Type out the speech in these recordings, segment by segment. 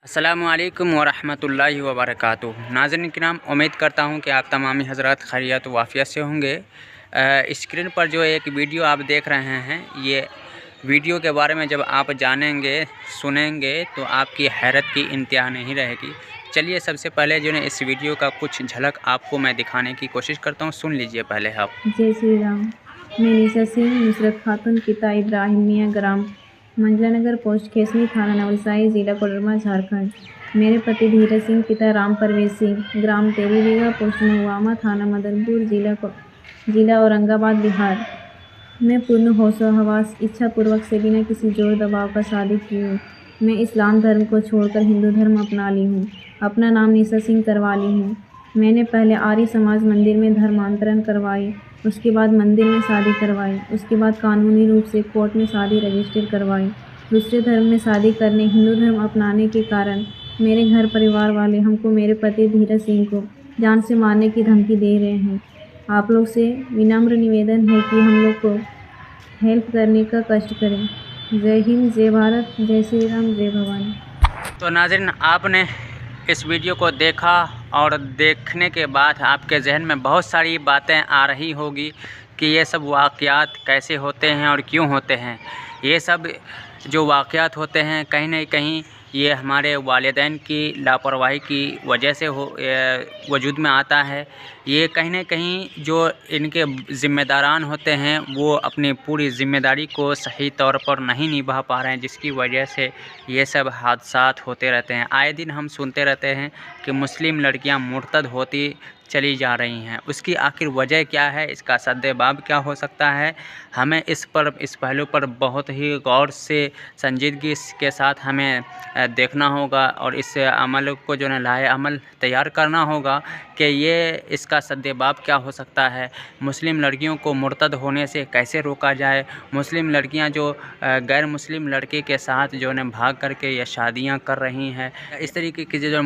अस्सलामुअलैकुम वरहमतुल्लाहि वबरकातुहू। नाज़रीन किराम, उम्मीद करता हूँ कि आप तमामी हज़रात खैरियत व आफ़ियत से होंगे। स्क्रीन पर जो एक वीडियो आप देख रहे हैं, ये वीडियो के बारे में जब आप जानेंगे सुनेंगे तो आपकी हैरत की इंतहा नहीं रहेगी। चलिए सबसे पहले जो है इस वीडियो का कुछ झलक आपको मैं दिखाने की कोशिश करता हूँ, सुन लीजिए पहले आप। जय श्री राम। मैं निशा सिंह, नुसरत खातून, पिता इब्राहिम मियाँ, ग्राम मंजलानगर, पोस्ट खेसनी, थाना नवलसाही, जिला कोडरमा, झारखंड। मेरे पति धीरज सिंह, पिता राम परवेश सिंह, ग्राम तेलीबीघा, पोस्ट महुआमा, थाना मदनपुर, जिला औरंगाबाद, बिहार। मैं पूर्ण होशो हवास इच्छापूर्वक से बिना किसी जोर दबाव का शादी की हूँ। मैं इस्लाम धर्म को छोड़कर हिंदू धर्म अपना ली हूँ। अपना नाम निशा सिंह करवा ली हूँ। मैंने पहले आर्य समाज मंदिर में धर्मांतरण करवाई, उसके बाद मंदिर में शादी करवाई, उसके बाद कानूनी रूप से कोर्ट में शादी रजिस्टर करवाई। दूसरे धर्म में शादी करने, हिंदू धर्म अपनाने के कारण मेरे घर परिवार वाले हमको, मेरे पति धीरज सिंह को जान से मारने की धमकी दे रहे हैं। आप लोग से विनम्र निवेदन है कि हम लोग को हेल्प करने का कष्ट करें। जय हिंद, जय भारत, जय श्री राम, जय भवानी। तो नाज़रीन, आपने इस वीडियो को देखा और देखने के बाद आपके जहन में बहुत सारी बातें आ रही होगी कि ये सब वाक़यात कैसे होते हैं और क्यों होते हैं। ये सब जो वाक़यात होते हैं कहीं न कहीं ये हमारे वालिदैन की लापरवाही की वजह से वजूद में आता है। ये कहीं न कहीं जो इनके ज़िम्मेदारान होते हैं वो अपनी पूरी ज़िम्मेदारी को सही तौर पर नहीं निभा पा रहे हैं, जिसकी वजह से ये सब हादसात होते रहते हैं। आए दिन हम सुनते रहते हैं कि मुस्लिम लड़कियां मुर्तद होती चली जा रही हैं। उसकी आखिर वजह क्या है, इसका सद्देबाब क्या हो सकता है, हमें इस पहलू पर बहुत ही गौर से संजीदगी के साथ हमें देखना होगा और इस अमल को जो है लाए अमल तैयार करना होगा कि ये इसका सद्देबाब क्या हो सकता है। मुस्लिम लड़कियों को मुर्तद होने से कैसे रोका जाए। मुस्लिम लड़कियां जो गैर मुस्लिम लड़के के साथ जो है भाग करके ये शादियां कर रही हैं, इस तरीके की जो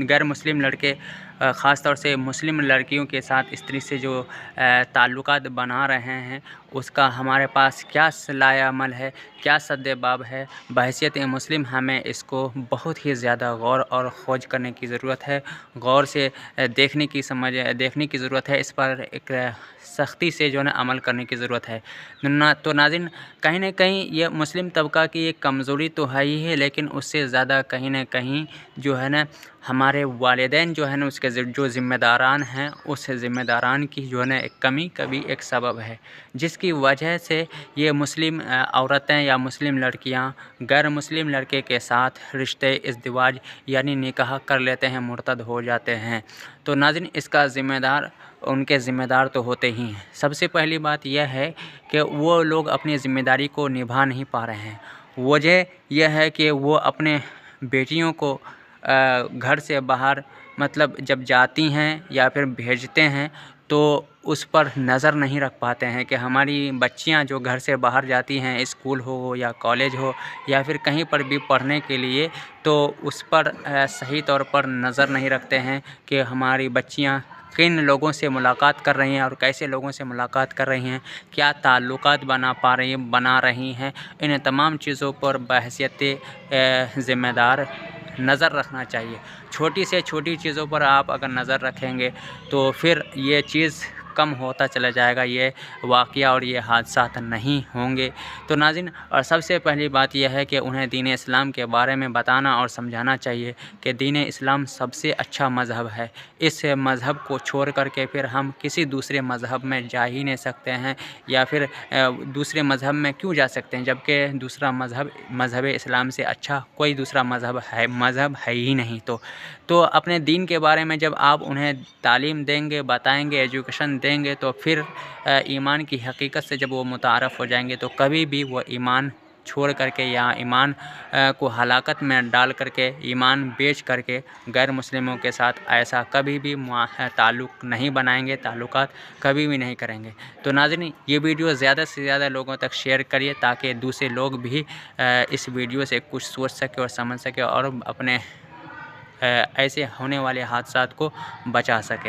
गैर मुस्लिम लड़के ख़ास तौर से मुस्लिम लड़कियों के साथ इस तरह से जो ताल्लुकात बना रहे हैं, उसका हमारे पास क्या सलाह अमल है, क्या सद्देबाब है। बहैसियत मुस्लिम हमें इसको बहुत ही ज़्यादा गौर और खोज करने की ज़रूरत है। गौर से देखने की ज़रूरत है। इस पर एक सख्ती से जो है अमल करने की ज़रूरत है। तो नाज़रीन, कहीं न कहीं ये मुस्लिम तबका की एक कमज़ोरी तो है ही है, लेकिन उससे ज़्यादा कहीं न कहीं जो है ना हमारे वालिदैन जो है ना उसके जो ज़िम्मेदारान हैं, उस ज़िम्मेदारान की जो है ना एक कमी कभी एक सबब है, जिसकी वजह से ये मुस्लिम औरतें या मुस्लिम लड़कियां गैर मुस्लिम लड़के के साथ रिश्ते इज़्दिवाज यानी निकाह कर लेते हैं, मुर्तद हो जाते हैं। तो नाज़रीन, इसका उनके ज़िम्मेदार तो होते ही हैं। सबसे पहली बात यह है कि वो लोग अपनी ज़िम्मेदारी को निभा नहीं पा रहे हैं। वजह यह है कि वो अपने बेटियों को घर से बाहर मतलब जब जाती हैं या फिर भेजते हैं तो उस पर नज़र नहीं रख पाते हैं कि हमारी बच्चियां जो घर से बाहर जाती हैं, स्कूल हो या कॉलेज हो या फिर कहीं पर भी पढ़ने के लिए, तो उस पर सही तौर पर नज़र नहीं रखते हैं कि हमारी बच्चियां किन लोगों से मुलाकात कर रही हैं और कैसे लोगों से मुलाकात कर रही हैं, क्या ताल्लुकात बना रही हैं। इन तमाम चीज़ों पर बहैसियत ज़िम्मेदार नज़र रखना चाहिए। छोटी से छोटी चीज़ों पर आप अगर नज़र रखेंगे तो फिर ये चीज़ कम होता चला जाएगा, ये वाक़या और ये हादसात नहीं होंगे। तो नाज़रीन, और सबसे पहली बात यह है कि उन्हें दीन इस्लाम के बारे में बताना और समझाना चाहिए कि दीन इस्लाम सबसे अच्छा मज़हब है। इस मज़हब को छोड़ कर के फिर हम किसी दूसरे मज़हब में जा ही नहीं सकते हैं, या फिर दूसरे मज़हब में क्यों जा सकते हैं, जबकि दूसरा मज़हब इस्लाम से अच्छा कोई दूसरा मज़हब है ही नहीं। तो अपने दीन के बारे में जब आप उन्हें तालीम देंगे, बताएंगे, एजुकेशन देंगे, तो फिर ईमान की हकीकत से जब वो मुतारफ़ हो जाएंगे तो कभी भी वो ईमान छोड़ करके या ईमान को हलाकत में डाल करके, ईमान बेच करके गैर मुस्लिमों के साथ ऐसा कभी भी ताल्लुक़ नहीं बनाएंगे, ताल्लुकात कभी भी नहीं करेंगे। तो नाज़रीन, ये वीडियो ज़्यादा से ज़्यादा लोगों तक शेयर करिए ताकि दूसरे लोग भी इस वीडियो से कुछ सोच सके और समझ सके और अपने ऐसे होने वाले हादसात को बचा सकें।